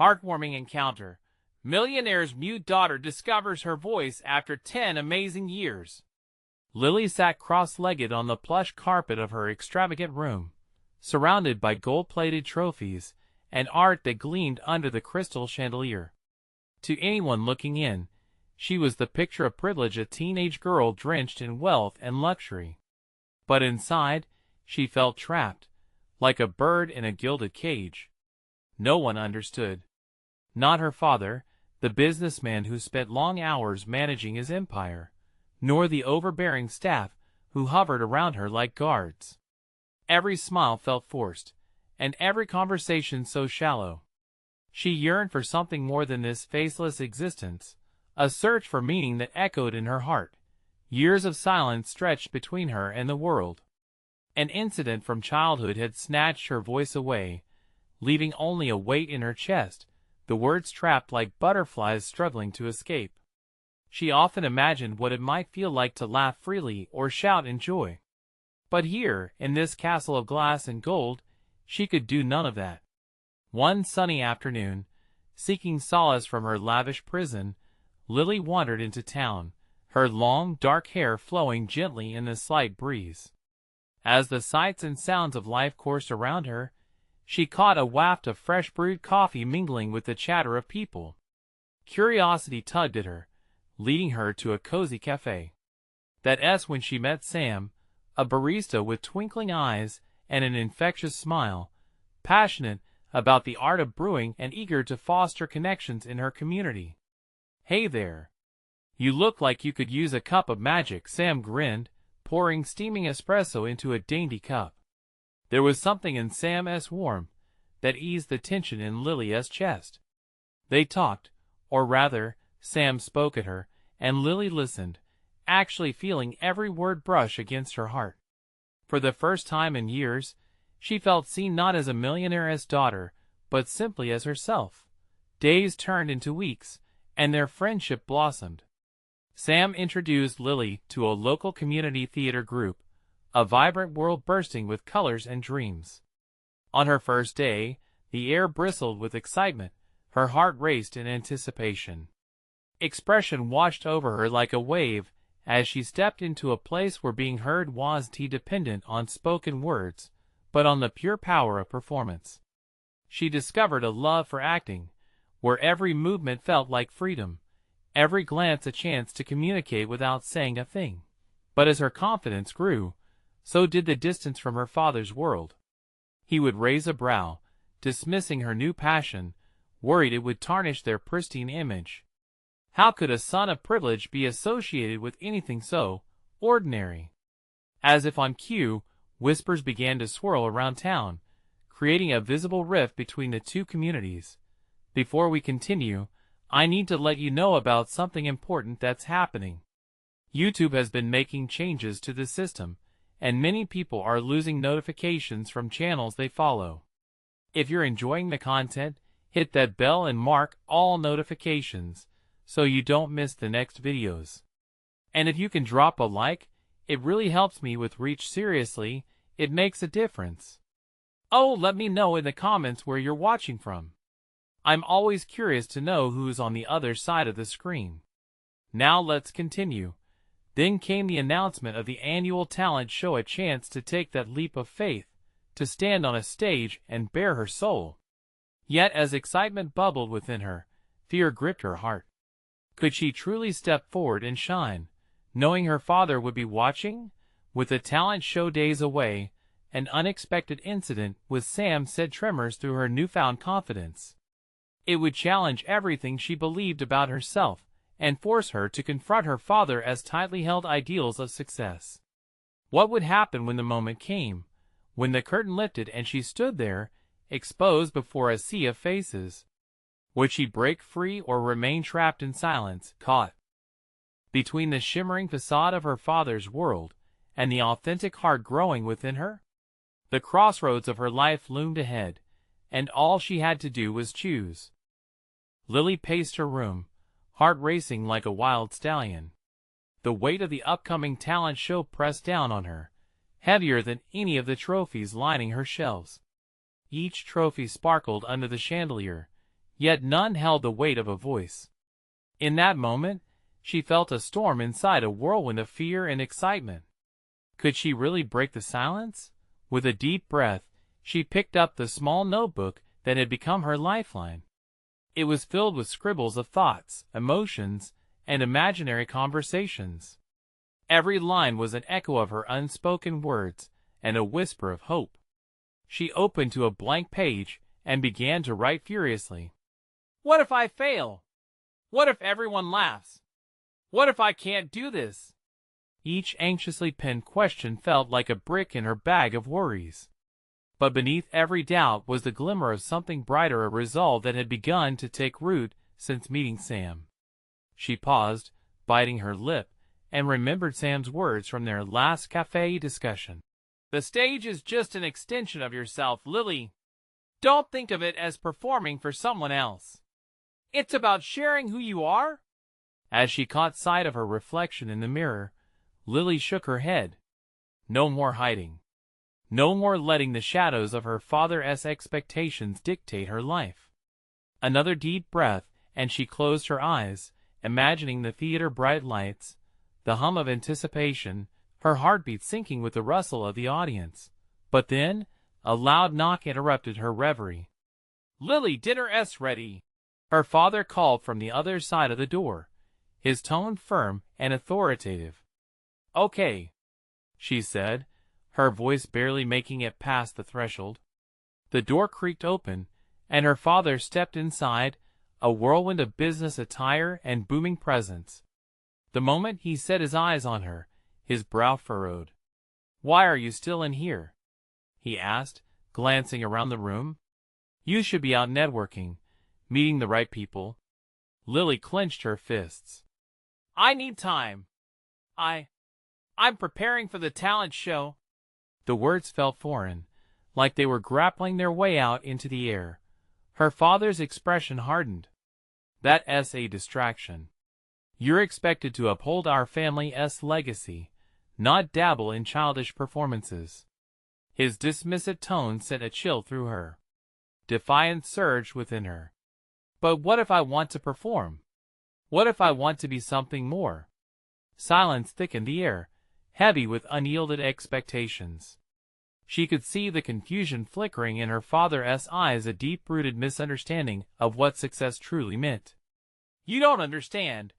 Heartwarming encounter. Millionaire's mute daughter discovers her voice after 10 amazing years. Lily sat cross-legged on the plush carpet of her extravagant room, surrounded by gold-plated trophies and art that gleamed under the crystal chandelier. To anyone looking in, she was the picture of privilege, a teenage girl drenched in wealth and luxury. But inside, she felt trapped, like a bird in a gilded cage. No one understood. Not her father, the businessman who spent long hours managing his empire, nor the overbearing staff who hovered around her like guards. Every smile felt forced, and every conversation so shallow. She yearned for something more than this faceless existence, a search for meaning that echoed in her heart. Years of silence stretched between her and the world. An incident from childhood had snatched her voice away, leaving only a weight in her chest, the words trapped like butterflies struggling to escape. She often imagined what it might feel like to laugh freely or shout in joy. But here, in this castle of glass and gold, she could do none of that. One sunny afternoon, seeking solace from her lavish prison, Lily wandered into town, her long, dark hair flowing gently in the slight breeze. As the sights and sounds of life coursed around her, she caught a waft of fresh brewed coffee mingling with the chatter of people. Curiosity tugged at her, leading her to a cozy cafe. That's when she met Sam, a barista with twinkling eyes and an infectious smile, passionate about the art of brewing and eager to foster connections in her community. "Hey there. You look like you could use a cup of magic," Sam grinned, pouring steaming espresso into a dainty cup. There was something in Sam's warmth that eased the tension in Lily's chest. They talked, or rather, Sam spoke at her, and Lily listened, actually feeling every word brush against her heart. For the first time in years, she felt seen not as a millionaire's daughter, but simply as herself. Days turned into weeks, and their friendship blossomed. Sam introduced Lily to a local community theater group, a vibrant world bursting with colors and dreams. On her first day, the air bristled with excitement, her heart raced in anticipation. Expression washed over her like a wave as she stepped into a place where being heard wasn't dependent on spoken words, but on the pure power of performance. She discovered a love for acting, where every movement felt like freedom, every glance a chance to communicate without saying a thing. But as her confidence grew, so did the distance from her father's world. He would raise a brow, dismissing her new passion, worried it would tarnish their pristine image. How could a son of privilege be associated with anything so ordinary? As if on cue, whispers began to swirl around town, creating a visible rift between the two communities. Before we continue, I need to let you know about something important that's happening. YouTube has been making changes to the system, and many people are losing notifications from channels they follow. If you're enjoying the content, hit that bell and mark all notifications, so you don't miss the next videos. And if you can drop a like, it really helps me with reach. Seriously, it makes a difference. Oh, let me know in the comments where you're watching from. I'm always curious to know who's on the other side of the screen. Now let's continue. Then came the announcement of the annual talent show, a chance to take that leap of faith, to stand on a stage and bare her soul. Yet as excitement bubbled within her, fear gripped her heart. Could she truly step forward and shine, knowing her father would be watching? With the talent show days away, an unexpected incident with Sam sent tremors through her newfound confidence. It would challenge everything she believed about herself, and force her to confront her father as tightly held ideals of success. What would happen when the moment came, when the curtain lifted and she stood there, exposed before a sea of faces? Would she break free or remain trapped in silence, caught between the shimmering facade of her father's world and the authentic heart growing within her? The crossroads of her life loomed ahead, and all she had to do was choose. Lily paced her room, heart racing like a wild stallion. The weight of the upcoming talent show pressed down on her, heavier than any of the trophies lining her shelves. Each trophy sparkled under the chandelier, yet none held the weight of a voice. In that moment, she felt a storm inside, a whirlwind of fear and excitement. Could she really break the silence? With a deep breath, she picked up the small notebook that had become her lifeline. It was filled with scribbles of thoughts, emotions, and imaginary conversations. Every line was an echo of her unspoken words and a whisper of hope. She opened to a blank page and began to write furiously. What if I fail? What if everyone laughs? What if I can't do this? Each anxiously penned question felt like a brick in her bag of worries. But beneath every doubt was the glimmer of something brighter, a resolve that had begun to take root since meeting Sam. She paused, biting her lip, and remembered Sam's words from their last cafe discussion. The stage is just an extension of yourself, Lily. Don't think of it as performing for someone else. It's about sharing who you are. As she caught sight of her reflection in the mirror, Lily shook her head. No more hiding. No more letting the shadows of her father's expectations dictate her life. Another deep breath, and she closed her eyes, imagining the theater bright lights, the hum of anticipation, her heartbeat syncing with the rustle of the audience. But then, a loud knock interrupted her reverie. Lily, dinner's ready. Her father called from the other side of the door, his tone firm and authoritative. Okay, she said, her voice barely making it past the threshold. The door creaked open, and her father stepped inside, a whirlwind of business attire and booming presence. The moment he set his eyes on her, his brow furrowed. Why are you still in here? He asked, glancing around the room. You should be out networking, meeting the right people. Lily clenched her fists. I need time. I'm preparing for the talent show. The words felt foreign, like they were grappling their way out into the air. Her father's expression hardened. That's a distraction. You're expected to uphold our family's legacy, not dabble in childish performances. His dismissive tone sent a chill through her. Defiance surged within her. But what if I want to perform? What if I want to be something more? Silence thickened the air, heavy with unyielded expectations. She could see the confusion flickering in her father's eyes, a deep-rooted misunderstanding of what success truly meant. You don't understand,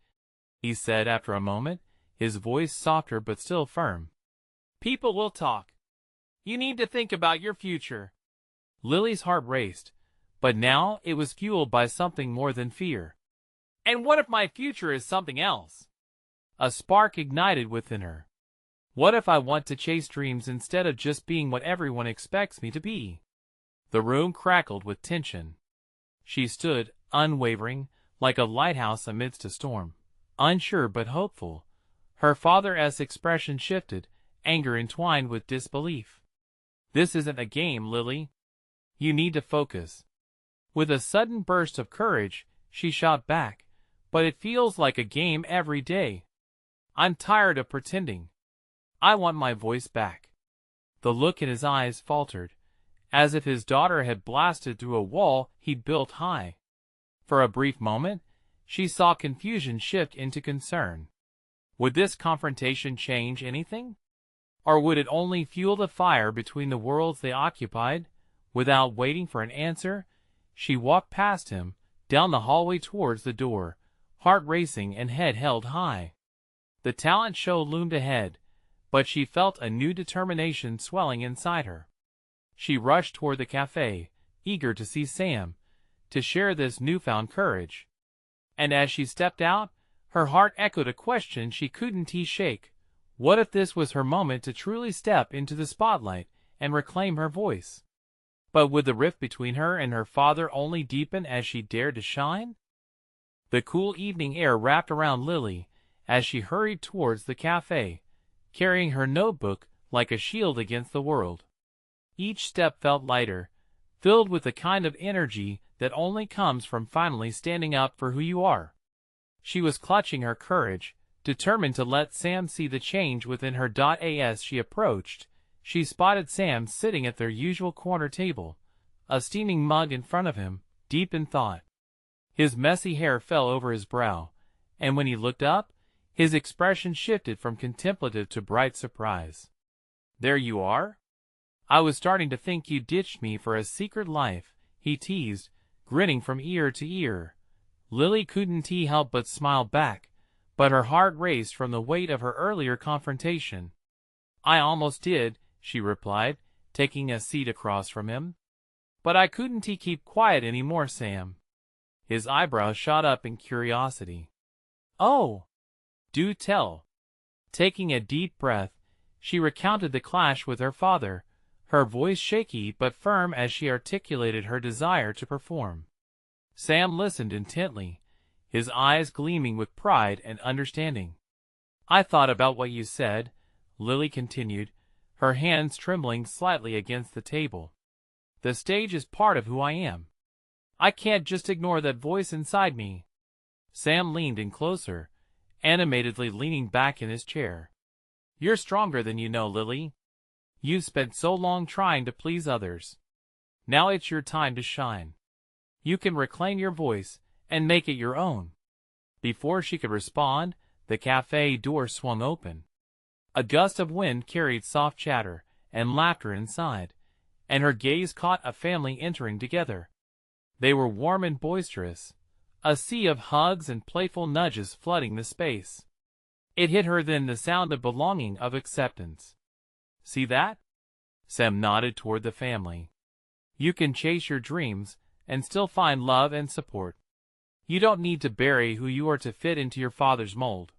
he said after a moment, his voice softer but still firm. People will talk. You need to think about your future. Lily's heart raced, but now it was fueled by something more than fear. And what if my future is something else? A spark ignited within her. What if I want to chase dreams instead of just being what everyone expects me to be? The room crackled with tension. She stood, unwavering, like a lighthouse amidst a storm, unsure but hopeful. Her father's expression shifted, anger entwined with disbelief. This isn't a game, Lily. You need to focus. With a sudden burst of courage, she shot back, but it feels like a game every day. I'm tired of pretending. I want my voice back. The look in his eyes faltered, as if his daughter had blasted through a wall he'd built high. For a brief moment, she saw confusion shift into concern. Would this confrontation change anything? Or would it only fuel the fire between the worlds they occupied? Without waiting for an answer, she walked past him, down the hallway towards the door, heart racing and head held high. The talent show loomed ahead, but she felt a new determination swelling inside her. She rushed toward the cafe, eager to see Sam, to share this newfound courage. And as she stepped out, her heart echoed a question she couldn't shake. What if this was her moment to truly step into the spotlight and reclaim her voice? But would the rift between her and her father only deepen as she dared to shine? The cool evening air wrapped around Lily as she hurried towards the cafe, carrying her notebook like a shield against the world. Each step felt lighter, filled with the kind of energy that only comes from finally standing up for who you are. She was clutching her courage, determined to let Sam see the change within her. As she approached, she spotted Sam sitting at their usual corner table, a steaming mug in front of him, deep in thought. His messy hair fell over his brow, and when he looked up, his expression shifted from contemplative to bright surprise. "There you are? I was starting to think you ditched me for a secret life," he teased, grinning from ear to ear. Lily couldn't help but smile back, but her heart raced from the weight of her earlier confrontation. "I almost did," she replied, taking a seat across from him. "But I couldn't keep quiet any more, Sam." His eyebrows shot up in curiosity. "Oh, do tell." Taking a deep breath, she recounted the clash with her father, her voice shaky but firm as she articulated her desire to perform. Sam listened intently, his eyes gleaming with pride and understanding. "I thought about what you said," Lily continued, her hands trembling slightly against the table. "The stage is part of who I am. I can't just ignore that voice inside me." Sam leaned in closer, animatedly leaning back in his chair. "You're stronger than you know, Lily. You've spent so long trying to please others. Now it's your time to shine. You can reclaim your voice and make it your own." Before she could respond, the cafe door swung open. A gust of wind carried soft chatter and laughter inside, and her gaze caught a family entering together. They were warm and boisterous, a sea of hugs and playful nudges flooding the space. It hit her then, the sound of belonging, of acceptance. "See that?" Sam nodded toward the family. "You can chase your dreams and still find love and support. You don't need to bury who you are to fit into your father's mold."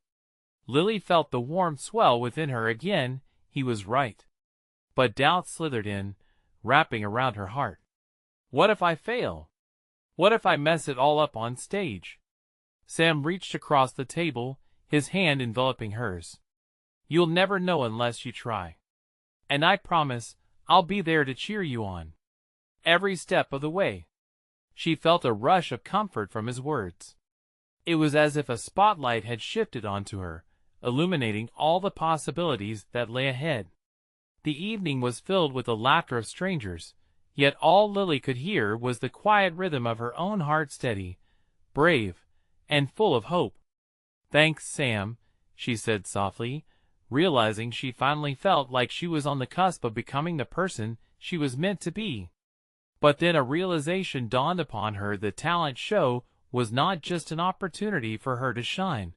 Lily felt the warmth swell within her again. He was right. But doubt slithered in, wrapping around her heart. What if I fail? What if I mess it all up on stage? Sam reached across the table, his hand enveloping hers. "You'll never know unless you try. And I promise I'll be there to cheer you on. Every step of the way." She felt a rush of comfort from his words. It was as if a spotlight had shifted onto her, illuminating all the possibilities that lay ahead. The evening was filled with the laughter of strangers, yet all Lily could hear was the quiet rhythm of her own heart, steady, brave, and full of hope. "Thanks, Sam," she said softly, realizing she finally felt like she was on the cusp of becoming the person she was meant to be. But then a realization dawned upon her: the talent show was not just an opportunity for her to shine,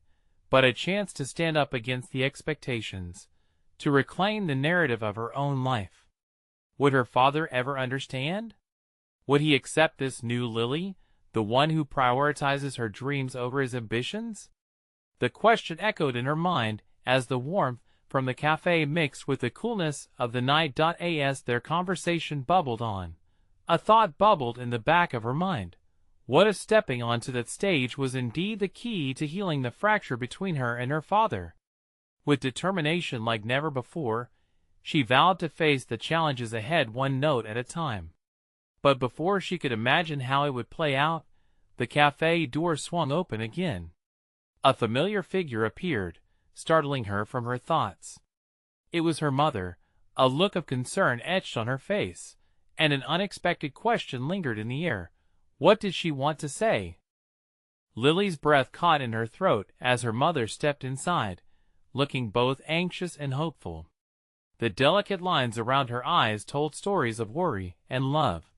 but a chance to stand up against the expectations, to reclaim the narrative of her own life. Would her father ever understand? Would he accept this new Lily, the one who prioritizes her dreams over his ambitions? The question echoed in her mind as the warmth from the cafe mixed with the coolness of the night. As their conversation bubbled on, a thought bubbled in the back of her mind. What if stepping onto that stage was indeed the key to healing the fracture between her and her father? With determination like never before, she vowed to face the challenges ahead, one note at a time. But before she could imagine how it would play out, the cafe door swung open again. A familiar figure appeared, startling her from her thoughts. It was her mother, a look of concern etched on her face, and an unexpected question lingered in the air. What did she want to say? Lily's breath caught in her throat as her mother stepped inside, looking both anxious and hopeful. The delicate lines around her eyes told stories of worry and love,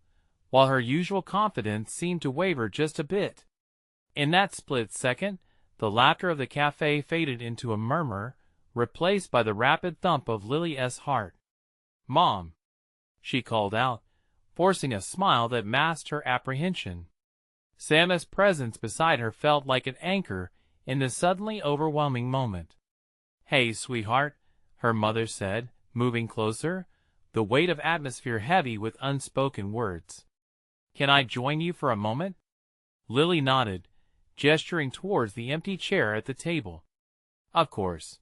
while her usual confidence seemed to waver just a bit. In that split second, the laughter of the cafe faded into a murmur, replaced by the rapid thump of Lily's heart. "Mom," she called out, forcing a smile that masked her apprehension. Sam's presence beside her felt like an anchor in the suddenly overwhelming moment. "Hey, sweetheart," her mother said, moving closer, the weight of atmosphere heavy with unspoken words. "Can I join you for a moment?" Lily nodded, gesturing towards the empty chair at the table. "Of course."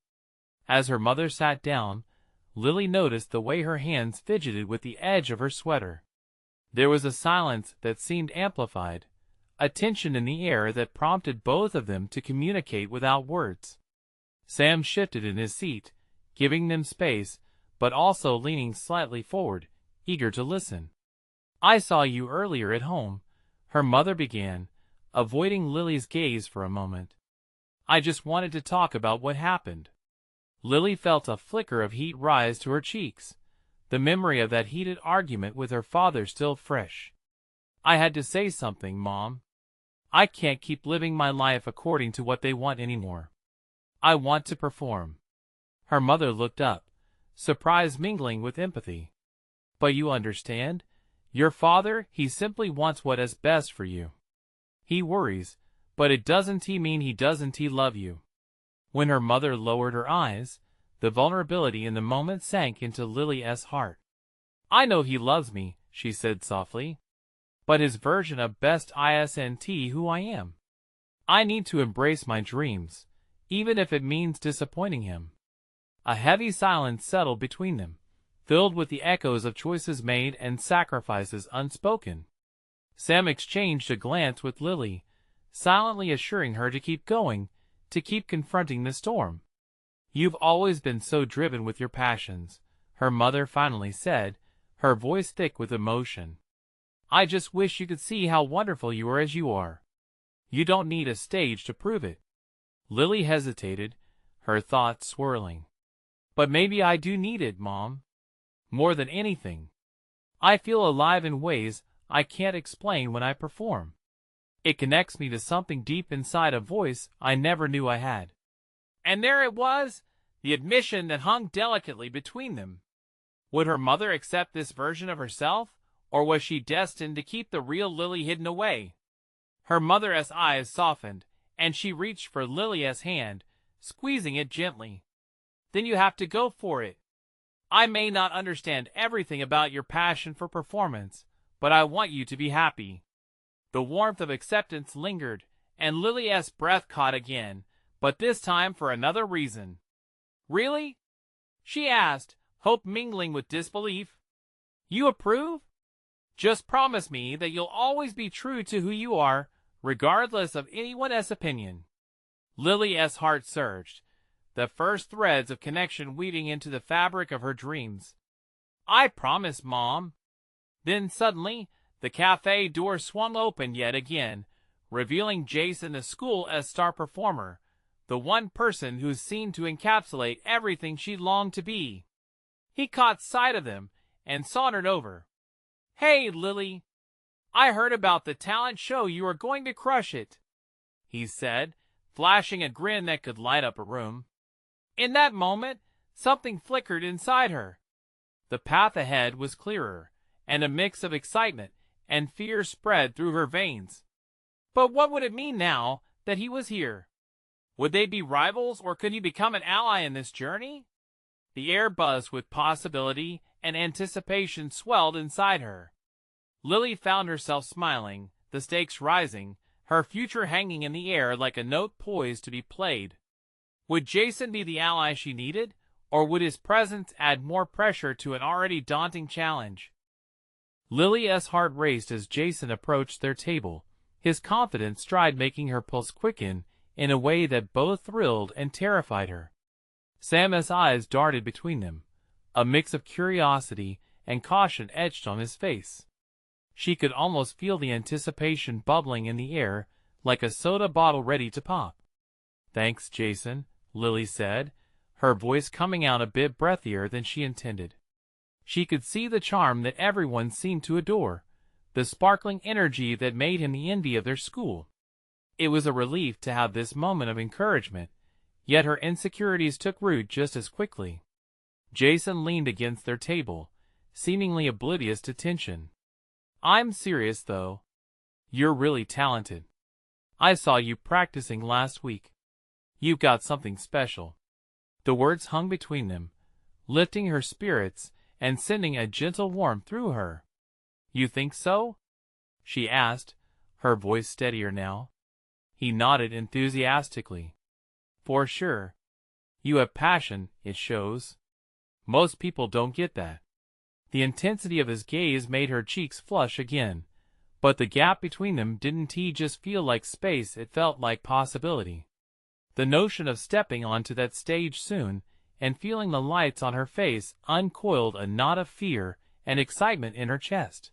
As her mother sat down, Lily noticed the way her hands fidgeted with the edge of her sweater. There was a silence that seemed amplified, a tension in the air that prompted both of them to communicate without words. Sam shifted in his seat, giving them space, but also leaning slightly forward, eager to listen. "I saw you earlier at home," her mother began, avoiding Lily's gaze for a moment. I just wanted to talk about what happened. Lily felt a flicker of heat rise to her cheeks, the memory of that heated argument with her father still fresh. I had to say something, Mom. I can't keep living my life according to what they want anymore. I want to perform. Her mother looked up, surprise mingling with empathy. But you understand? Your father, he simply wants what is best for you. He worries, but it doesn't mean he doesn't love you. When her mother lowered her eyes, the vulnerability in the moment sank into Lily's heart. I know he loves me, she said softly. But his version of best isn't who I am. I need to embrace my dreams, even if it means disappointing him. A heavy silence settled between them, filled with the echoes of choices made and sacrifices unspoken. Sam exchanged a glance with Lily, silently assuring her to keep going, to keep confronting the storm. You've always been so driven with your passions, her mother finally said, her voice thick with emotion. I just wish you could see how wonderful you are as you are. You don't need a stage to prove it. Lily hesitated, her thoughts swirling. But maybe I do need it, Mom. More than anything. I feel alive in ways I can't explain when I perform. It connects me to something deep inside, a voice I never knew I had. And there it was, the admission that hung delicately between them. Would her mother accept this version of herself, or was she destined to keep the real Lily hidden away? Her mother's eyes softened, and she reached for Lily's hand, squeezing it gently. Then you have to go for it. I may not understand everything about your passion for performance, but I want you to be happy. The warmth of acceptance lingered, and Lily's breath caught again, but this time for another reason. Really? She asked, hope mingling with disbelief. You approve? Just promise me that you'll always be true to who you are, regardless of anyone's opinion. Lily's heart surged, the first threads of connection weaving into the fabric of her dreams. I promise, Mom. Then suddenly, the cafe door swung open yet again, revealing Jason, the school's star performer, the one person who seemed to encapsulate everything she longed to be. He caught sight of them and sauntered over. Hey, Lily. I heard about the talent show. You are going to crush it, he said, flashing a grin that could light up a room. In that moment, something flickered inside her. The path ahead was clearer, and a mix of excitement and fear spread through her veins. But what would it mean now that he was here? Would they be rivals, or could he become an ally in this journey? The air buzzed with possibility, and anticipation swelled inside her. Lily found herself smiling, the stakes rising, her future hanging in the air like a note poised to be played. Would Jason be the ally she needed, or would his presence add more pressure to an already daunting challenge? Lily's heart raced as Jason approached their table, his confident stride making her pulse quicken in a way that both thrilled and terrified her. Sam's eyes darted between them, a mix of curiosity and caution etched on his face. She could almost feel the anticipation bubbling in the air, like a soda bottle ready to pop. Thanks, Jason, Lily said, her voice coming out a bit breathier than she intended. She could see the charm that everyone seemed to adore, the sparkling energy that made him the envy of their school. It was a relief to have this moment of encouragement, yet her insecurities took root just as quickly. Jason leaned against their table, seemingly oblivious to tension. I'm serious, though. You're really talented. I saw you practicing last week. You've got something special. The words hung between them, lifting her spirits and sending a gentle warmth through her. You think so? She asked, her voice steadier now. He nodded enthusiastically. For sure. You have passion, it shows. Most people don't get that. The intensity of his gaze made her cheeks flush again, but the gap between them didn't just feel like space, it felt like possibility. The notion of stepping onto that stage soon and feeling the lights on her face uncoiled a knot of fear and excitement in her chest.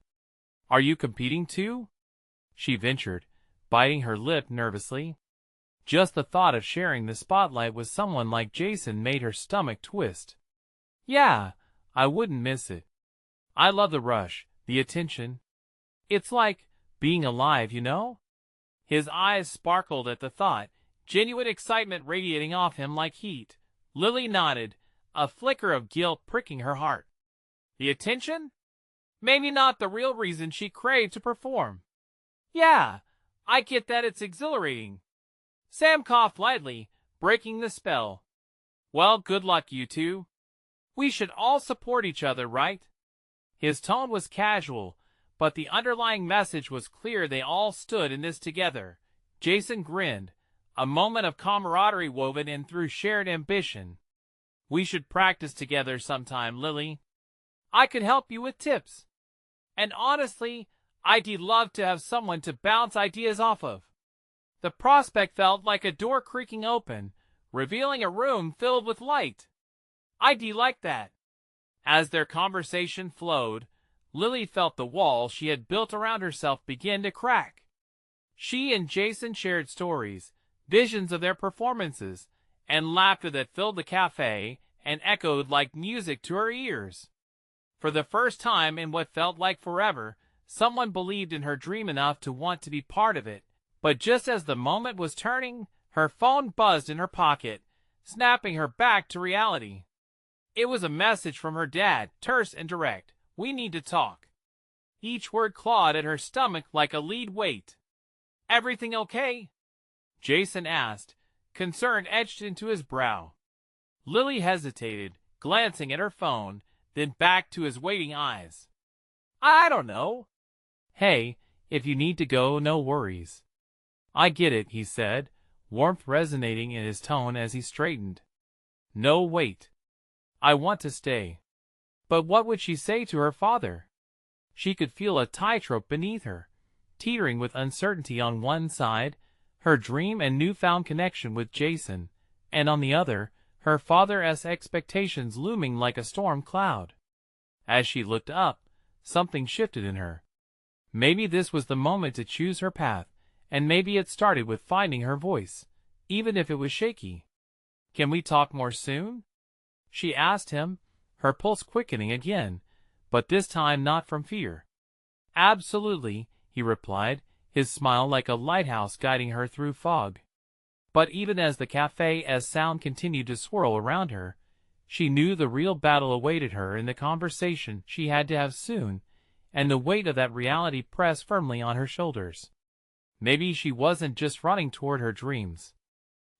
Are you competing too? She ventured, biting her lip nervously. Just the thought of sharing the spotlight with someone like Jason made her stomach twist. Yeah, I wouldn't miss it. I love the rush, the attention. It's like being alive, you know? His eyes sparkled at the thought, genuine excitement radiating off him like heat. Lily nodded, a flicker of guilt pricking her heart. The attention? Maybe not the real reason she craved to perform. Yeah, I get that it's exhilarating. Sam coughed lightly, breaking the spell. Well, good luck, you two. We should all support each other, right? His tone was casual, but the underlying message was clear. They all stood in this together. Jason grinned, a moment of camaraderie woven in through shared ambition. We should practice together sometime, Lily. I could help you with tips. And honestly, I'd love to have someone to bounce ideas off of. The prospect felt like a door creaking open, revealing a room filled with light. I'd like that. As their conversation flowed, Lily felt the wall she had built around herself begin to crack. She and Jason shared stories, visions of their performances, and laughter that filled the cafe and echoed like music to her ears. For the first time in what felt like forever, someone believed in her dream enough to want to be part of it. But just as the moment was turning, her phone buzzed in her pocket, snapping her back to reality. It was a message from her dad, terse and direct. We need to talk. Each word clawed at her stomach like a lead weight. Everything okay? Jason asked, concern etched into his brow. Lily hesitated, glancing at her phone, then back to his waiting eyes. I don't know. Hey, if you need to go, no worries. I get it, he said, warmth resonating in his tone as he straightened. No, wait. I want to stay. But what would she say to her father? She could feel a tightrope beneath her, teetering with uncertainty on one side, her dream and newfound connection with Jason, and on the other, her father's expectations looming like a storm cloud. As she looked up, something shifted in her. Maybe this was the moment to choose her path, and maybe it started with finding her voice, even if it was shaky. Can we talk more soon? She asked him, her pulse quickening again, but this time not from fear. Absolutely, he replied, his smile like a lighthouse guiding her through fog. But even as the cafe's sound continued to swirl around her, she knew the real battle awaited her in the conversation she had to have soon, and the weight of that reality pressed firmly on her shoulders. Maybe she wasn't just running toward her dreams.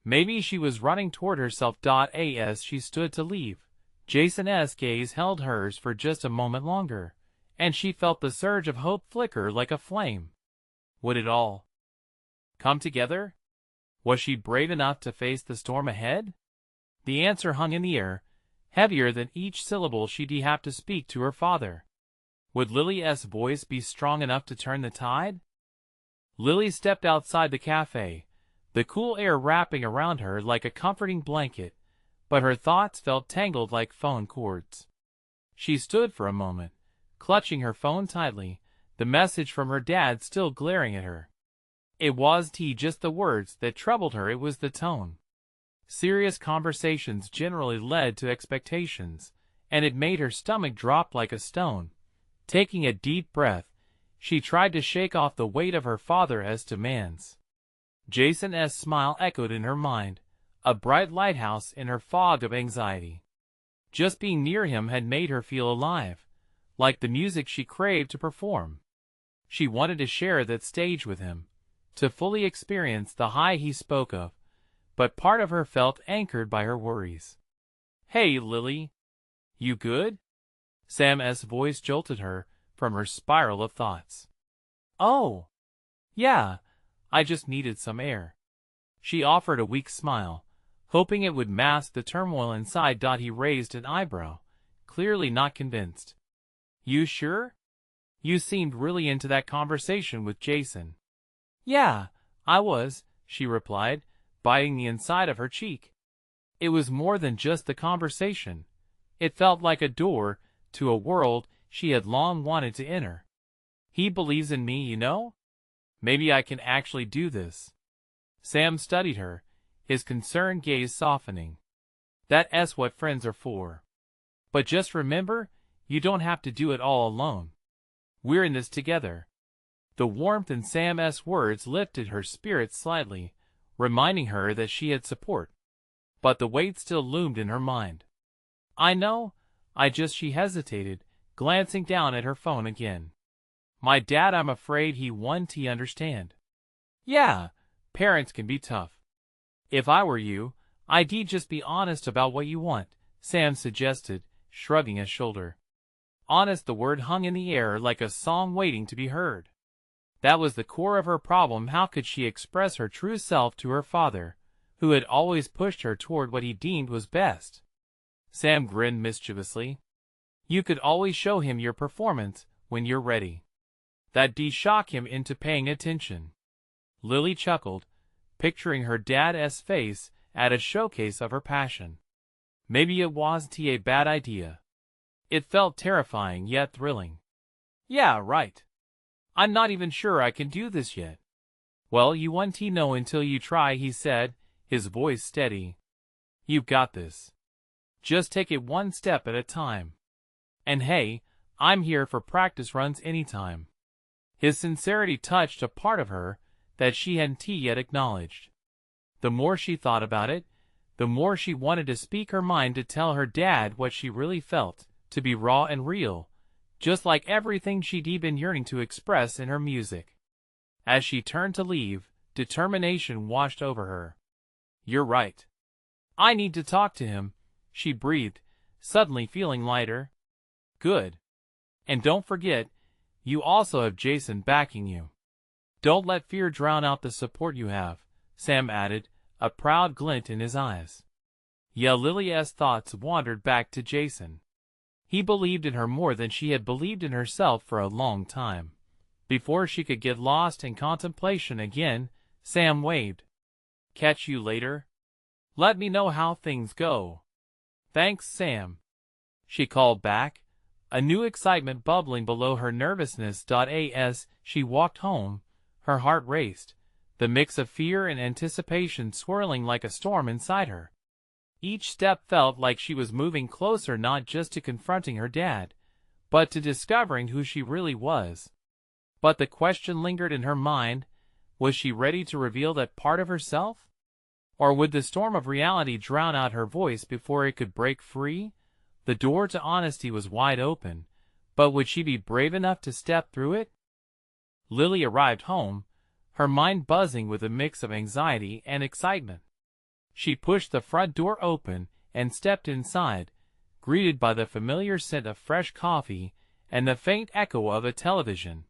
Maybe she was running toward herself. As she stood to leave, Jason's gaze held hers for just a moment longer, and she felt the surge of hope flicker like a flame. Would it all come together? Was she brave enough to face the storm ahead? The answer hung in the air, heavier than each syllable she'd have to speak to her father. Would Lily's voice be strong enough to turn the tide? Lily stepped outside the cafe, the cool air wrapping around her like a comforting blanket, but her thoughts felt tangled like phone cords. She stood for a moment, clutching her phone tightly, the message from her dad still glaring at her. It wasn't just the words that troubled her, it was the tone. Serious conversations generally led to expectations, and it made her stomach drop like a stone. Taking a deep breath, she tried to shake off the weight of her father's demands. Jason's smile echoed in her mind, a bright lighthouse in her fog of anxiety. Just being near him had made her feel alive, like the music she craved to perform. She wanted to share that stage with him, to fully experience the high he spoke of, but part of her felt anchored by her worries. Hey, Lily. You good? Sam's voice jolted her from her spiral of thoughts. Oh, yeah, I just needed some air. She offered a weak smile, hoping it would mask the turmoil inside. He raised an eyebrow, clearly not convinced. You sure? You seemed really into that conversation with Jason. Yeah, I was, she replied, biting the inside of her cheek. It was more than just the conversation. It felt like a door to a world she had long wanted to enter. He believes in me, you know? Maybe I can actually do this. Sam studied her, his concerned gaze softening. That's what friends are for. But just remember, you don't have to do it all alone. We're in this together. The warmth in Sam's words lifted her spirits slightly, reminding her that she had support. But the weight still loomed in her mind. I know, she hesitated, glancing down at her phone again. My dad, I'm afraid he won't understand. Yeah, parents can be tough. If I were you, I'd just be honest about what you want, Sam suggested, shrugging a shoulder. Honest, the word hung in the air like a song waiting to be heard. That was the core of her problem. How could she express her true self to her father, who had always pushed her toward what he deemed was best? Sam grinned mischievously. You could always show him your performance when you're ready. That'd shock him into paying attention. Lily chuckled, picturing her dad's face at a showcase of her passion. Maybe it wasn't a bad idea. It felt terrifying yet thrilling. Yeah, right. I'm not even sure I can do this yet. Well, you won't know until you try, he said, his voice steady. You've got this. Just take it one step at a time. And hey, I'm here for practice runs anytime. His sincerity touched a part of her that she hadn't yet acknowledged. The more she thought about it, the more she wanted to speak her mind, to tell her dad what she really felt, to be raw and real, just like everything she'd been yearning to express in her music. As she turned to leave, determination washed over her. You're right. I need to talk to him, she breathed, suddenly feeling lighter. Good. And don't forget, you also have Jason backing you. Don't let fear drown out the support you have, Sam added, a proud glint in his eyes. Yeah, Lily's thoughts wandered back to Jason. He believed in her more than she had believed in herself for a long time. Before she could get lost in contemplation again, Sam waved. Catch you later. Let me know how things go. Thanks, Sam. She called back, a new excitement bubbling below her nervousness. As she walked home, her heart raced, the mix of fear and anticipation swirling like a storm inside her. Each step felt like she was moving closer, not just to confronting her dad, but to discovering who she really was. But the question lingered in her mind, was she ready to reveal that part of herself? Or would the storm of reality drown out her voice before it could break free? The door to honesty was wide open, but would she be brave enough to step through it? Lily arrived home, her mind buzzing with a mix of anxiety and excitement. She pushed the front door open and stepped inside, greeted by the familiar scent of fresh coffee and the faint echo of a television.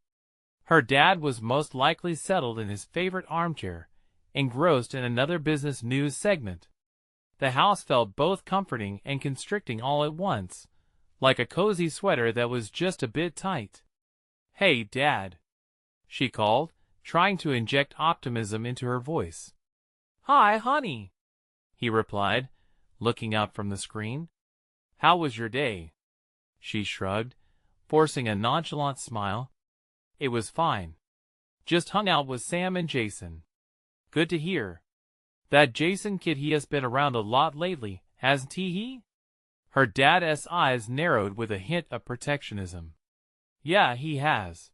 Her dad was most likely settled in his favorite armchair, engrossed in another business news segment. The house felt both comforting and constricting all at once, like a cozy sweater that was just a bit tight. Hey, Dad, she called, trying to inject optimism into her voice. Hi, honey, he replied, looking up from the screen. How was your day? She shrugged, forcing a nonchalant smile. It was fine. Just hung out with Sam and Jason. Good to hear. That Jason kid, he has been around a lot lately, hasn't he? Her dad's eyes narrowed with a hint of protectionism. Yeah, he has.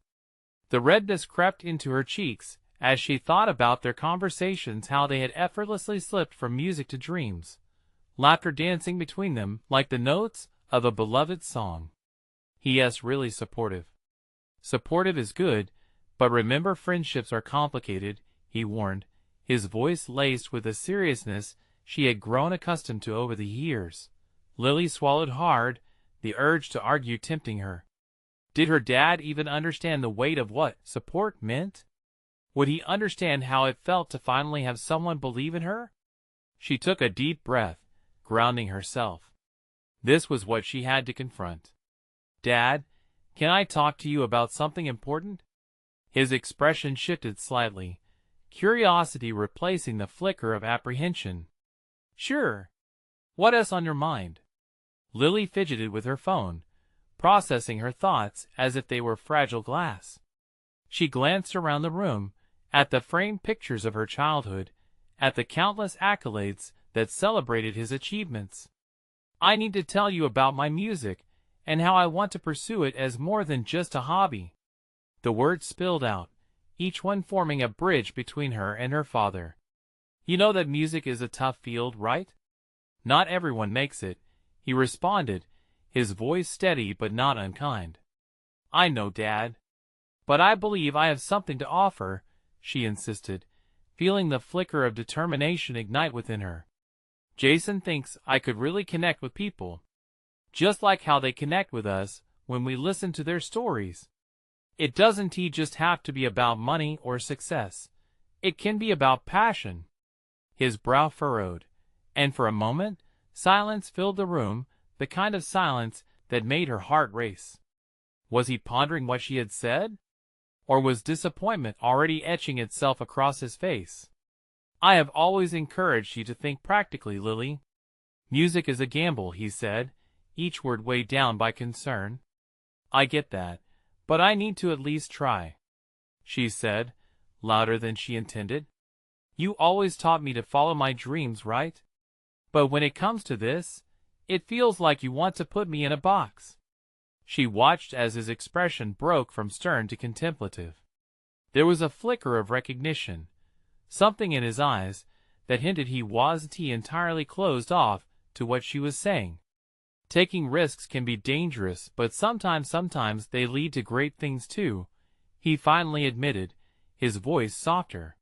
The redness crept into her cheeks as she thought about their conversations, how they had effortlessly slipped from music to dreams, laughter dancing between them like the notes of a beloved song. He is really supportive. Supportive is good, but remember, friendships are complicated, he warned, his voice laced with a seriousness she had grown accustomed to over the years. Lily swallowed hard, the urge to argue tempting her. Did her dad even understand the weight of what support meant? Would he understand how it felt to finally have someone believe in her? She took a deep breath, grounding herself. This was what she had to confront. Dad, can I talk to you about something important? His expression shifted slightly, curiosity replacing the flicker of apprehension. Sure. What is on your mind? Lily fidgeted with her phone, processing her thoughts as if they were fragile glass. She glanced around the room, at the framed pictures of her childhood, at the countless accolades that celebrated his achievements. I need to tell you about my music, and how I want to pursue it as more than just a hobby. The words spilled out, each one forming a bridge between her and her father. You know that music is a tough field, right? Not everyone makes it, he responded, his voice steady but not unkind. I know, Dad. But I believe I have something to offer, she insisted, feeling the flicker of determination ignite within her. Jason thinks I could really connect with people, just like how they connect with us when we listen to their stories. It doesn't just have to be about money or success. It can be about passion. His brow furrowed, and for a moment, silence filled the room, the kind of silence that made her heart race. Was he pondering what she had said? Or was disappointment already etching itself across his face? I have always encouraged you to think practically, Lily. Music is a gamble, he said, each word weighed down by concern. I get that, but I need to at least try, she said, louder than she intended. You always taught me to follow my dreams, right? But when it comes to this, it feels like you want to put me in a box. She watched as his expression broke from stern to contemplative. There was a flicker of recognition, something in his eyes that hinted he wasn't entirely closed off to what she was saying. Taking risks can be dangerous, but sometimes they lead to great things too, he finally admitted, his voice softer.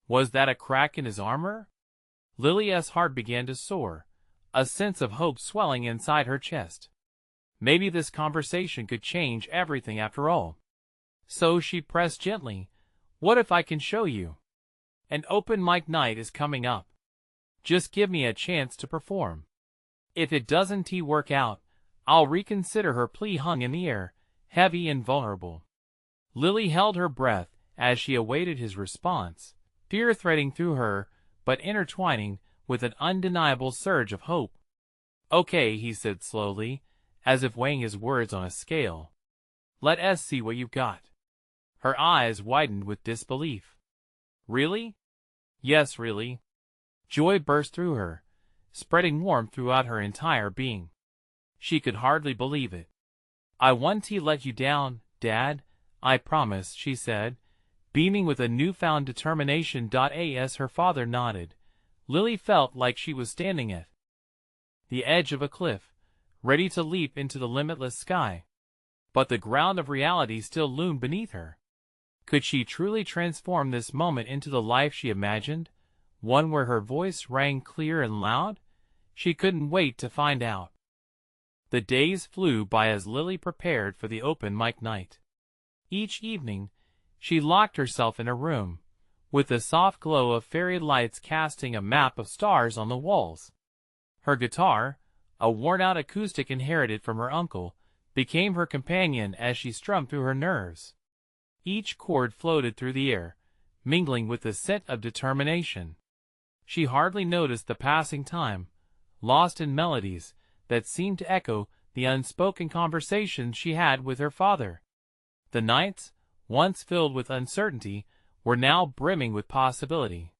Was that a crack in his armor? Lily's heart began to soar, a sense of hope swelling inside her chest. Maybe this conversation could change everything after all. So she pressed gently, what if I can show you? An open mic night is coming up. Just give me a chance to perform. If it doesn't work out, I'll reconsider. Her plea hung in the air, heavy and vulnerable. Lily held her breath as she awaited his response, fear threading through her, but intertwining with an undeniable surge of hope. Okay, he said slowly, as if weighing his words on a scale. Let us see what you've got. Her eyes widened with disbelief. Really? Yes, really. Joy burst through her, spreading warmth throughout her entire being. She could hardly believe it. I won't let you down, Dad, I promise, she said, beaming with a newfound determination. As her father nodded, Lily felt like she was standing at the edge of a cliff, ready to leap into the limitless sky. But the ground of reality still loomed beneath her. Could she truly transform this moment into the life she imagined, one where her voice rang clear and loud? She couldn't wait to find out. The days flew by as Lily prepared for the open mic night. Each evening, she locked herself in a room, with the soft glow of fairy lights casting a map of stars on the walls. Her guitar, a worn-out acoustic inherited from her uncle, became her companion as she strummed through her nerves. Each chord floated through the air, mingling with the scent of determination. She hardly noticed the passing time, lost in melodies that seemed to echo the unspoken conversations she had with her father. The nights, once filled with uncertainty, were now brimming with possibility.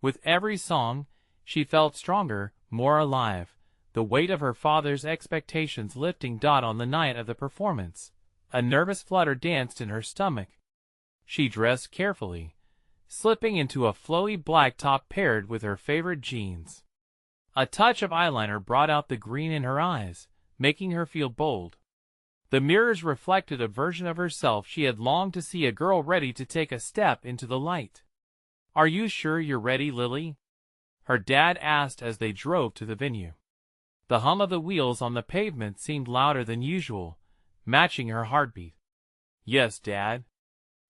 With every song, she felt stronger, more alive, the weight of her father's expectations lifting. On the night of the performance, a nervous flutter danced in her stomach. She dressed carefully, slipping into a flowy black top paired with her favorite jeans. A touch of eyeliner brought out the green in her eyes, making her feel bold. The mirrors reflected a version of herself she had longed to see, a girl ready to take a step into the light. Are you sure you're ready, Lily? Her dad asked as they drove to the venue. The hum of the wheels on the pavement seemed louder than usual, matching her heartbeat. Yes, Dad.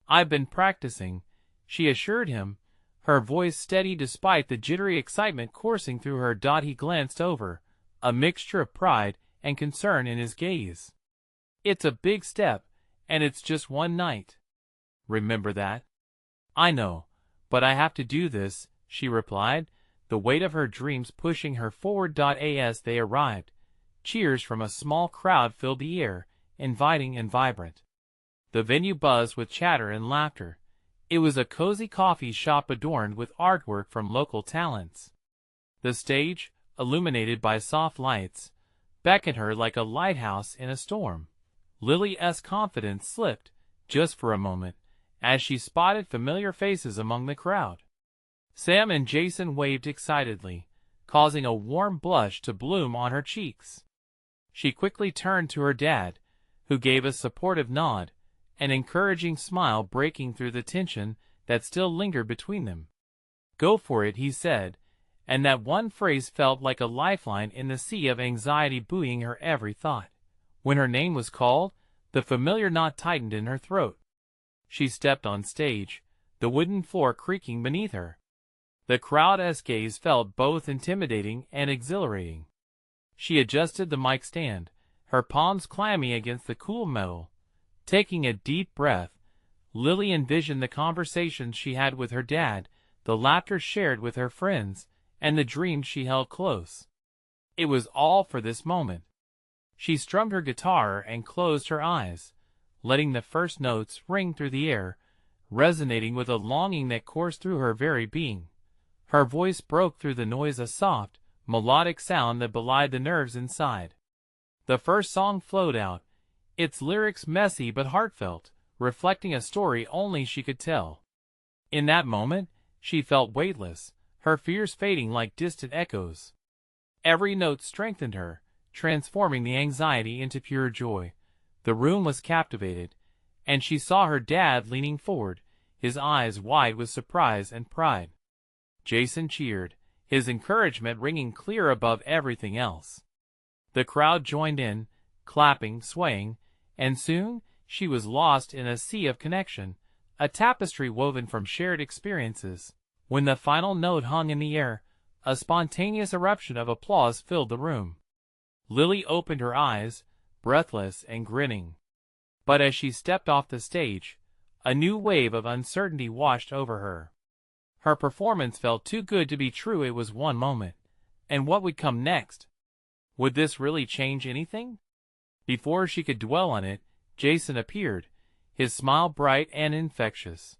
I've been practicing, she assured him, her voice steady despite the jittery excitement coursing through her. He glanced over, a mixture of pride and concern in his gaze. It's a big step, and it's just one night. Remember that? I know, but I have to do this, she replied, the weight of her dreams pushing her forward. As they arrived, cheers from a small crowd filled the air, inviting and vibrant. The venue buzzed with chatter and laughter, It was a cozy coffee shop adorned with artwork from local talents. The stage, illuminated by soft lights, beckoned her like a lighthouse in a storm. Lily's confidence slipped, just for a moment, as she spotted familiar faces among the crowd. Sam and Jason waved excitedly, causing a warm blush to bloom on her cheeks. She quickly turned to her dad, who gave a supportive nod, an encouraging smile breaking through the tension that still lingered between them. "Go for it," he said, and that one phrase felt like a lifeline in the sea of anxiety buoying her every thought. When her name was called, the familiar knot tightened in her throat. She stepped on stage, the wooden floor creaking beneath her. The crowd's gaze felt both intimidating and exhilarating. She adjusted the mic stand, her palms clammy against the cool metal. Taking a deep breath, Lily envisioned the conversations she had with her dad, the laughter shared with her friends, and the dreams she held close. It was all for this moment. She strummed her guitar and closed her eyes, letting the first notes ring through the air, resonating with a longing that coursed through her very being. Her voice broke through the noise, a soft, melodic sound that belied the nerves inside. The first song flowed out, its lyrics messy but heartfelt, reflecting a story only she could tell. In that moment, she felt weightless, her fears fading like distant echoes. Every note strengthened her, transforming the anxiety into pure joy. The room was captivated, and she saw her dad leaning forward, his eyes wide with surprise and pride. Jason cheered, his encouragement ringing clear above everything else. The crowd joined in, clapping, swaying, and soon she was lost in a sea of connection, a tapestry woven from shared experiences. When the final note hung in the air, a spontaneous eruption of applause filled the room. Lily opened her eyes, breathless and grinning. But as she stepped off the stage, a new wave of uncertainty washed over her. Her performance felt too good to be true. It was one moment. And what would come next? Would this really change anything? Before she could dwell on it, Jason appeared, his smile bright and infectious.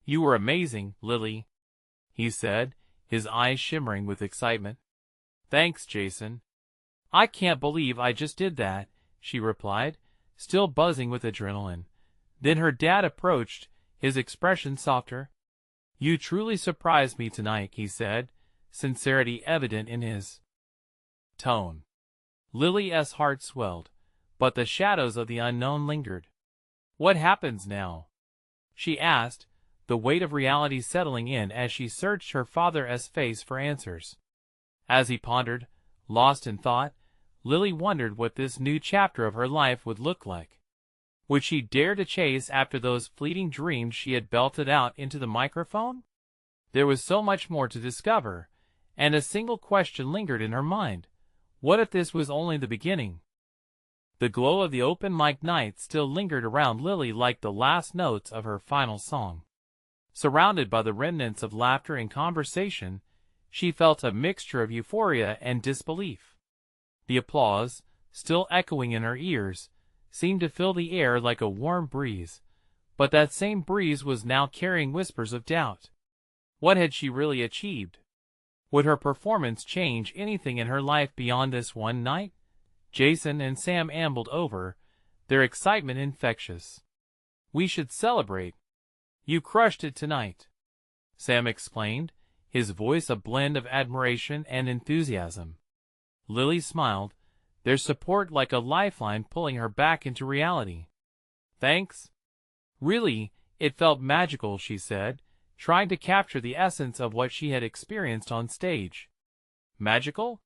"You were amazing, Lily," he said, his eyes shimmering with excitement. "Thanks, Jason. I can't believe I just did that," she replied, still buzzing with adrenaline. Then her dad approached, his expression softer. "You truly surprised me tonight," he said, sincerity evident in his tone. Lily's heart swelled, but the shadows of the unknown lingered. "What happens now?" she asked, the weight of reality settling in as she searched her father's face for answers. As he pondered, lost in thought, Lily wondered what this new chapter of her life would look like. Would she dare to chase after those fleeting dreams she had belted out into the microphone? There was so much more to discover, and a single question lingered in her mind. What if this was only the beginning? The glow of the open mic night still lingered around Lily like the last notes of her final song. Surrounded by the remnants of laughter and conversation, she felt a mixture of euphoria and disbelief. The applause, still echoing in her ears, seemed to fill the air like a warm breeze, but that same breeze was now carrying whispers of doubt. What had she really achieved? Would her performance change anything in her life beyond this one night? Jason and Sam ambled over, their excitement infectious. "We should celebrate. You crushed it tonight," Sam exclaimed, his voice a blend of admiration and enthusiasm. Lily smiled, their support like a lifeline pulling her back into reality. "Thanks." "Really, it felt magical," she said, trying to capture the essence of what she had experienced on stage. "Magical?"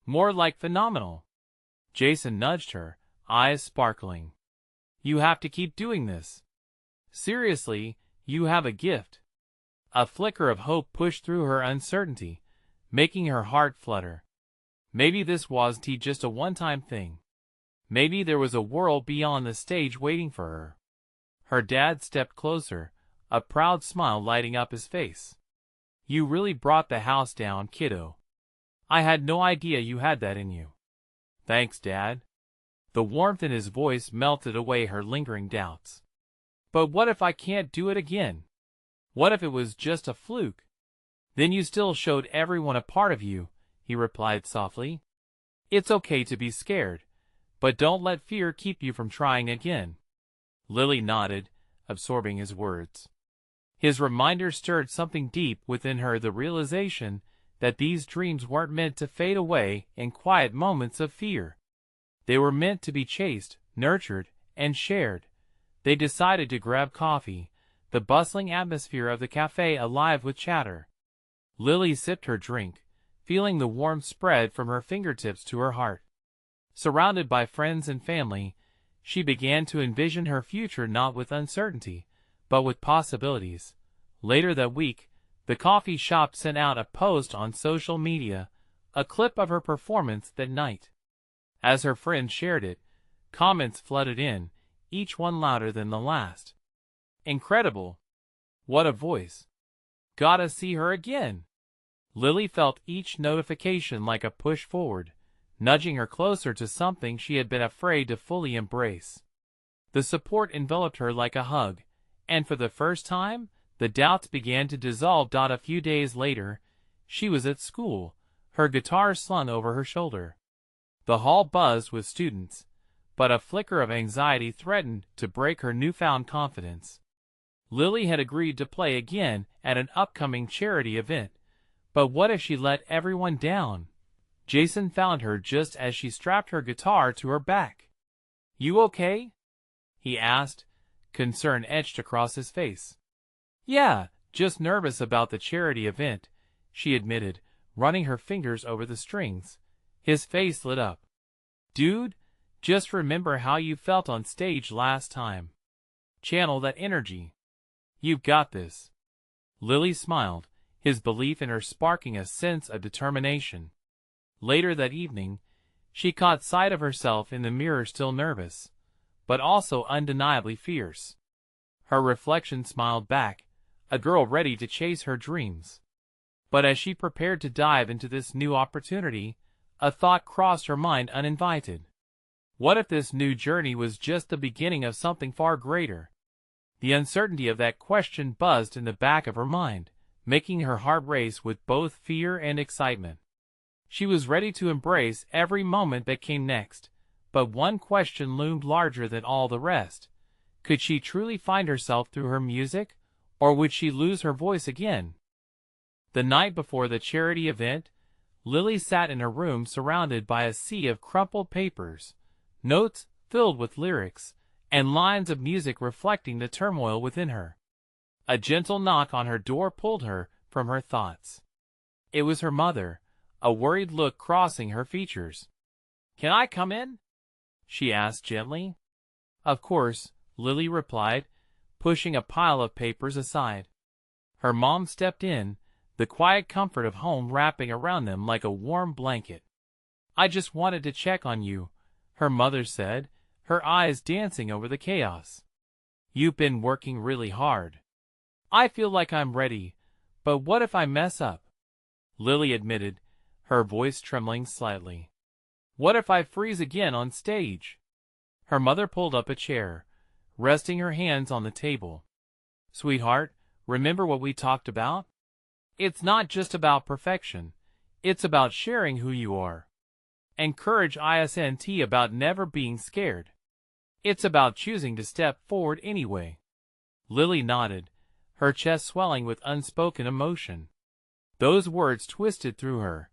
"More like phenomenal." Jason nudged her, eyes sparkling. "You have to keep doing this. Seriously, you have a gift." A flicker of hope pushed through her uncertainty, making her heart flutter. Maybe this wasn't just a one-time thing. Maybe there was a world beyond the stage waiting for her. Her dad stepped closer, a proud smile lighting up his face. "You really brought the house down, kiddo. I had no idea you had that in you." "Thanks, Dad." The warmth in his voice melted away her lingering doubts. "But what if I can't do it again?" What if it was just a fluke? Then you still showed everyone a part of you, he replied softly. It's okay to be scared, but don't let fear keep you from trying again. Lily nodded, absorbing his words. His reminder stirred something deep within her, the realization that these dreams weren't meant to fade away in quiet moments of fear. They were meant to be chased, nurtured, and shared. They decided to grab coffee, the bustling atmosphere of the cafe alive with chatter. Lily sipped her drink, feeling the warmth spread from her fingertips to her heart. Surrounded by friends and family, she began to envision her future not with uncertainty, but with possibilities. Later that week, the coffee shop sent out a post on social media, a clip of her performance that night. As her friends shared it, comments flooded in, each one louder than the last. Incredible! What a voice! Gotta see her again! Lily felt each notification like a push forward, nudging her closer to something she had been afraid to fully embrace. The support enveloped her like a hug, and for the first time, the doubts began to dissolve. A few days later, she was at school, her guitar slung over her shoulder. The hall buzzed with students, but a flicker of anxiety threatened to break her newfound confidence. Lily had agreed to play again at an upcoming charity event, but what if she let everyone down? Jason found her just as she strapped her guitar to her back. "You okay?" he asked, concern etched across his face. "Yeah, just nervous about the charity event," she admitted, running her fingers over the strings. His face lit up. "Dude, just remember how you felt on stage last time. Channel that energy. You've got this." Lily smiled, his belief in her sparking a sense of determination. Later that evening, she caught sight of herself in the mirror, still nervous, but also undeniably fierce. Her reflection smiled back, a girl ready to chase her dreams. But as she prepared to dive into this new opportunity, a thought crossed her mind uninvited. What if this new journey was just the beginning of something far greater? The uncertainty of that question buzzed in the back of her mind, making her heart race with both fear and excitement. She was ready to embrace every moment that came next, but one question loomed larger than all the rest. Could she truly find herself through her music, or would she lose her voice again? The night before the charity event, Lily sat in her room surrounded by a sea of crumpled papers, notes filled with lyrics, and lines of music reflecting the turmoil within her. A gentle knock on her door pulled her from her thoughts. It was her mother, a worried look crossing her features. "Can I come in?" she asked gently. "Of course," Lily replied, pushing a pile of papers aside. Her mom stepped in, the quiet comfort of home wrapping around them like a warm blanket. "I just wanted to check on you," her mother said, her eyes dancing over the chaos. "You've been working really hard. I feel like I'm ready, but what if I mess up?" Lily admitted, her voice trembling slightly. "What if I freeze again on stage?" Her mother pulled up a chair, resting her hands on the table. "Sweetheart, remember what we talked about? It's not just about perfection. It's about sharing who you are. And courage isn't about never being scared. It's about choosing to step forward anyway." Lily nodded, her chest swelling with unspoken emotion. Those words twisted through her,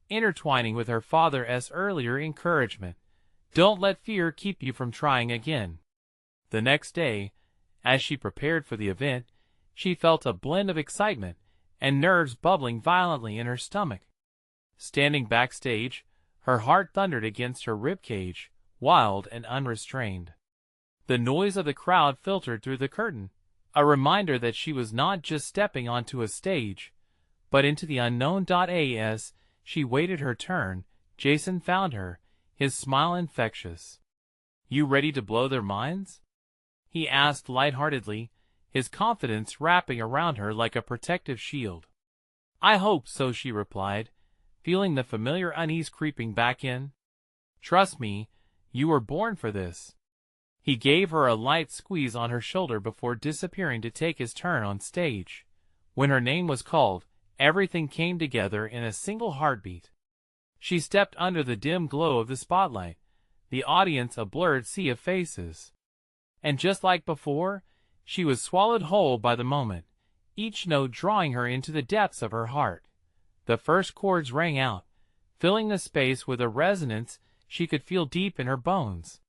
intertwining with her father's earlier encouragement. Don't let fear keep you from trying again. The next day, as she prepared for the event, she felt a blend of excitement and nerves bubbling violently in her stomach. Standing backstage, her heart thundered against her ribcage, wild and unrestrained. The noise of the crowd filtered through the curtain, a reminder that she was not just stepping onto a stage, but into the unknown. As she waited her turn, Jason found her, his smile infectious. "You ready to blow their minds?" he asked lightheartedly, his confidence wrapping around her like a protective shield. "I hope so," she replied, feeling the familiar unease creeping back in. "Trust me, you were born for this." He gave her a light squeeze on her shoulder before disappearing to take his turn on stage. When her name was called, everything came together in a single heartbeat. She stepped under the dim glow of the spotlight, the audience a blurred sea of faces. And just like before, she was swallowed whole by the moment, each note drawing her into the depths of her heart. The first chords rang out, filling the space with a resonance she could feel deep in her bones.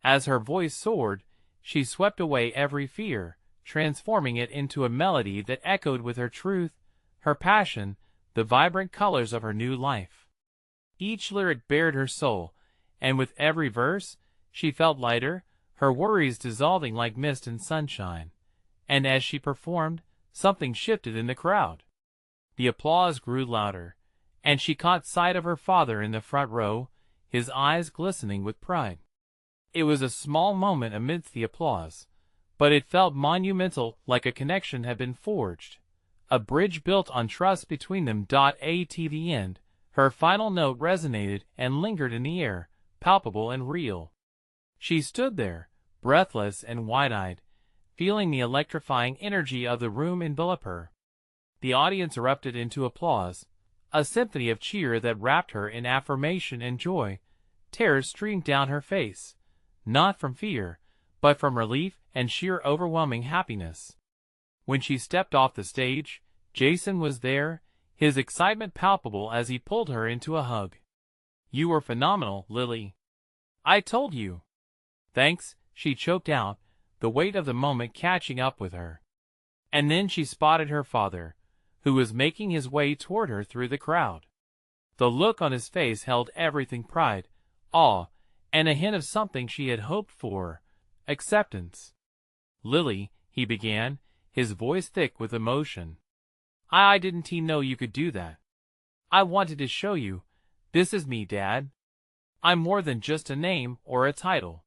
As her voice soared, she swept away every fear, transforming it into a melody that echoed with her truth, her passion, the vibrant colors of her new life. Each lyric bared her soul, and with every verse, she felt lighter, her worries dissolving like mist in sunshine. And as she performed, something shifted in the crowd. The applause grew louder, and she caught sight of her father in the front row, his eyes glistening with pride. It was a small moment amidst the applause, but it felt monumental, like a connection had been forged. A bridge built on trust between them. At the end, her final note resonated and lingered in the air, palpable and real. She stood there, breathless and wide-eyed, feeling the electrifying energy of the room envelop her. The audience erupted into applause, a symphony of cheer that wrapped her in affirmation and joy. Tears streamed down her face, not from fear, but from relief and sheer overwhelming happiness. When she stepped off the stage, Jason was there, his excitement palpable as he pulled her into a hug. "You were phenomenal, Lily. I told you." "Thanks," she choked out, the weight of the moment catching up with her. And then she spotted her father, who was making his way toward her through the crowd. The look on his face held everything: pride, awe, and a hint of something she had hoped for: acceptance. "Lily," he began, his voice thick with emotion. I didn't know you could do that. I wanted to show you, this is me, Dad. I'm more than just a name or a title.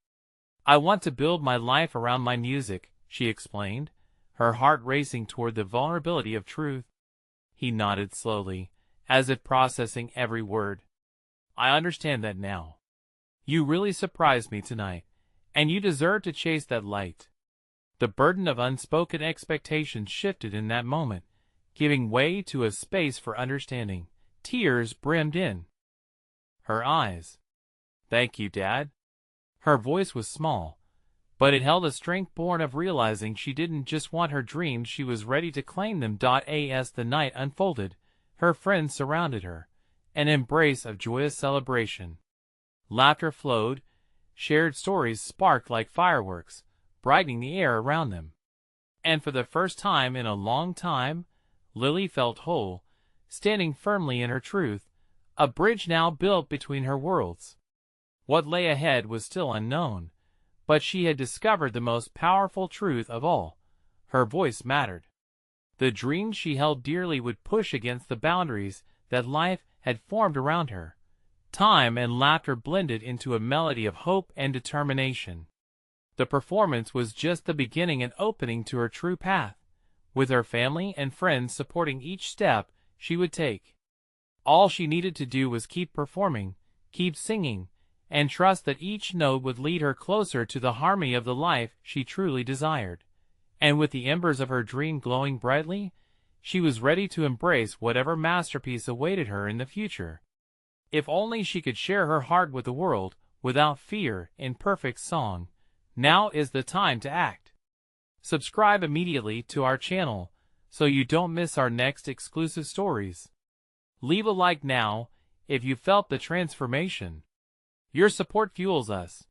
I want to build my life around my music," she explained, her heart racing toward the vulnerability of truth. He nodded slowly, as if processing every word. "I understand that now. You really surprised me tonight, and you deserve to chase that light." The burden of unspoken expectations shifted in that moment, giving way to a space for understanding. Tears brimmed in her eyes. "Thank you, Dad." Her voice was small, but it held a strength born of realizing she didn't just want her dreams, she was ready to claim them. As the night unfolded, her friends surrounded her, an embrace of joyous celebration. Laughter flowed, shared stories sparked like fireworks, brightening the air around them. And for the first time in a long time, Lily felt whole, standing firmly in her truth, a bridge now built between her worlds. What lay ahead was still unknown, but she had discovered the most powerful truth of all: her voice mattered. The dreams she held dearly would push against the boundaries that life had formed around her. Time and laughter blended into a melody of hope and determination. The performance was just the beginning and opening to her true path, with her family and friends supporting each step she would take. All she needed to do was keep performing, keep singing, and trust that each note would lead her closer to the harmony of the life she truly desired. And with the embers of her dream glowing brightly, she was ready to embrace whatever masterpiece awaited her in the future. If only she could share her heart with the world, without fear, in perfect song. Now is the time to act. Subscribe immediately to our channel, so you don't miss our next exclusive stories. Leave a like now, if you felt the transformation. Your support fuels us.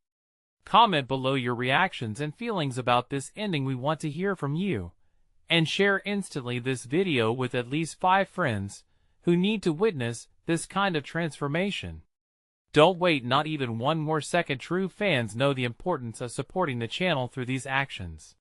Comment below your reactions and feelings about this ending. We want to hear from you. And share instantly this video with at least 5 friends who need to witness this kind of transformation. Don't wait not even one more second. True fans know the importance of supporting the channel through these actions.